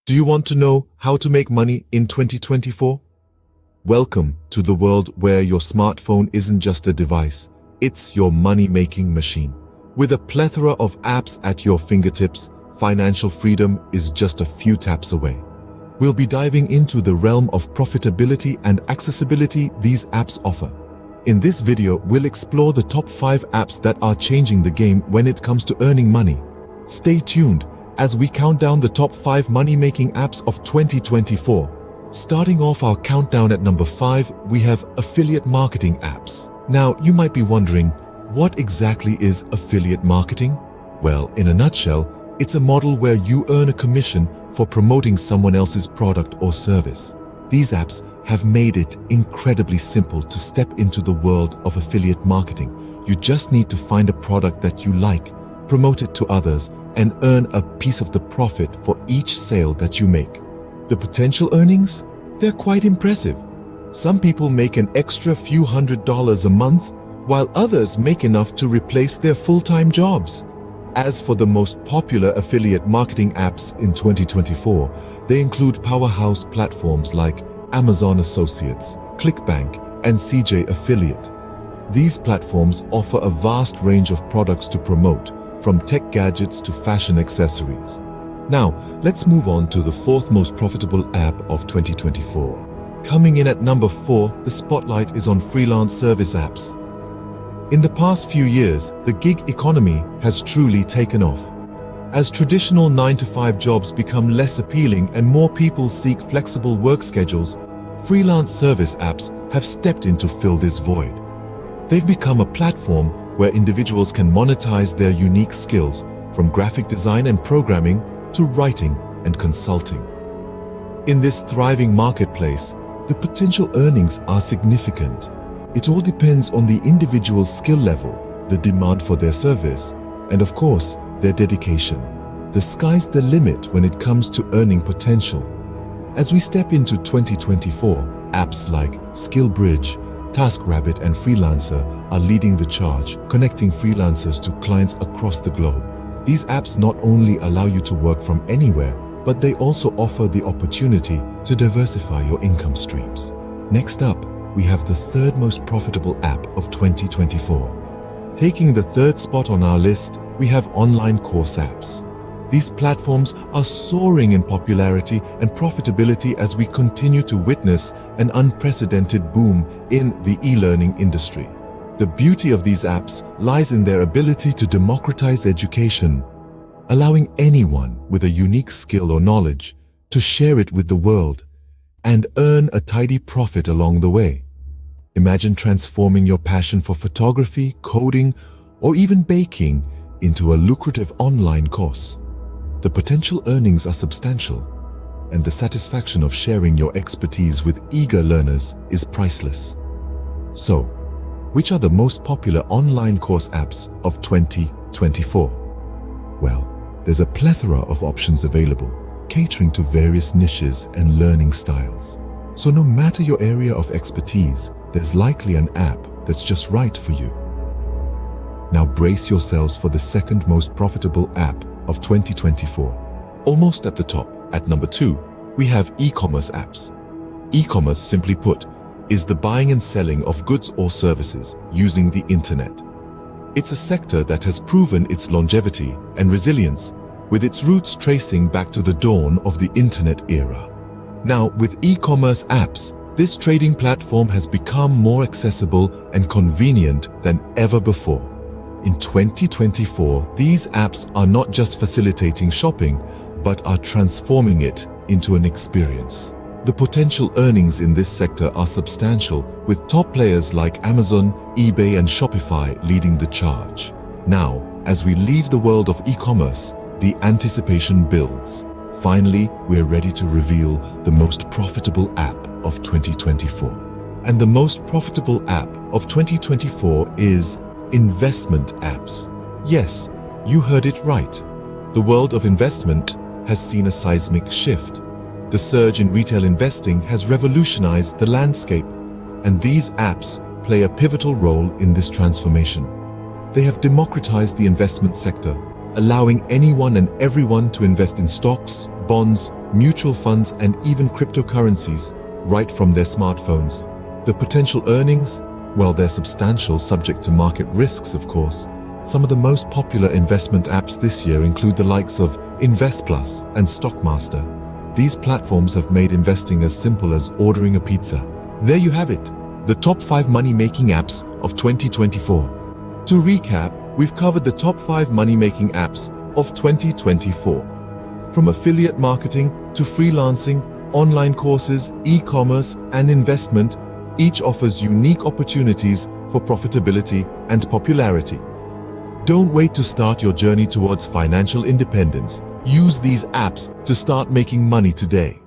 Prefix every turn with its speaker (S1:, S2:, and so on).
S1: Do you want to know how to make money in 2024? Welcome to the world where your smartphone isn't just a device, it's your money-making machine. With a plethora of apps at your fingertips, financial freedom is just a few taps away. We'll be diving into the realm of profitability and accessibility these apps offer. In this video, we'll explore the top 5 apps that are changing the game when it comes to earning money. Stay tuned as we count down the top 5 money-making apps of 2024. Starting off our countdown at number 5, we have affiliate marketing apps. Now, you might be wondering, what exactly is affiliate marketing? Well, in a nutshell, it's a model where you earn a commission for promoting someone else's product or service. These apps have made it incredibly simple to step into the world of affiliate marketing. You just need to find a product that you like, promote it to others, and earn a piece of the profit for each sale that you make. The potential earnings? They're quite impressive. Some people make an extra few $100s a month, while others make enough to replace their full-time jobs. As for the most popular affiliate marketing apps in 2024, they include powerhouse platforms like Amazon Associates, ClickBank, and CJ Affiliate. These platforms offer a vast range of products to promote, from tech gadgets to fashion accessories. Now, let's move on to the 4th most profitable app of 2024. Coming in at number 4, the spotlight is on freelance service apps. In the past few years, the gig economy has truly taken off. As traditional 9-to-5 jobs become less appealing and more people seek flexible work schedules, freelance service apps have stepped in to fill this void. They've become a platform where individuals can monetize their unique skills, from graphic design and programming to writing and consulting. In this thriving marketplace, the potential earnings are significant. It all depends on the individual's skill level, the demand for their service, and of course, their dedication. The sky's the limit when it comes to earning potential. As we step into 2024, apps like SkillBridge, TaskRabbit, and Freelancer are leading the charge, connecting freelancers to clients across the globe. These apps not only allow you to work from anywhere, but they also offer the opportunity to diversify your income streams. Next up, we have the 3rd most profitable app of 2024. Taking the 3rd spot on our list, we have online course apps. These platforms are soaring in popularity and profitability as we continue to witness an unprecedented boom in the e-learning industry. The beauty of these apps lies in their ability to democratize education, allowing anyone with a unique skill or knowledge to share it with the world and earn a tidy profit along the way. Imagine transforming your passion for photography, coding, or even baking into a lucrative online course. The potential earnings are substantial, and the satisfaction of sharing your expertise with eager learners is priceless. So, which are the most popular online course apps of 2024? Well, there's a plethora of options available, catering to various niches and learning styles. So no matter your area of expertise, there's likely an app that's just right for you. Now brace yourselves for the 2nd most profitable app of 2024. Almost at the top, at number 2, we have e-commerce apps. E-commerce, simply put, is the buying and selling of goods or services using the internet. It's a sector that has proven its longevity and resilience, with its roots tracing back to the dawn of the internet era. Now, with e-commerce apps, this trading platform has become more accessible and convenient than ever before. In 2024, these apps are not just facilitating shopping, but are transforming it into an experience. The potential earnings in this sector are substantial, with top players like Amazon, eBay, and Shopify leading the charge. Now, as we leave the world of e-commerce, the anticipation builds. Finally, we're ready to reveal the most profitable app of 2024. And the most profitable app of 2024 is investment apps. Yes, you heard it right. The world of investment has seen a seismic shift. The surge in retail investing has revolutionized the landscape, and these apps play a pivotal role in this transformation. They have democratized the investment sector, allowing anyone and everyone to invest in stocks, bonds, mutual funds, and even cryptocurrencies right from their smartphones. The potential earnings? Well, they're substantial, subject to market risks, of course. Some of the most popular investment apps this year include the likes of Invest Plus and Stockmaster. These platforms have made investing as simple as ordering a pizza. There you have it, the top 5 money-making apps of 2024. To recap, we've covered the top 5 money-making apps of 2024. From affiliate marketing to freelancing, online courses, e-commerce, and investment, each offers unique opportunities for profitability and popularity. Don't wait to start your journey towards financial independence. Use these apps to start making money today.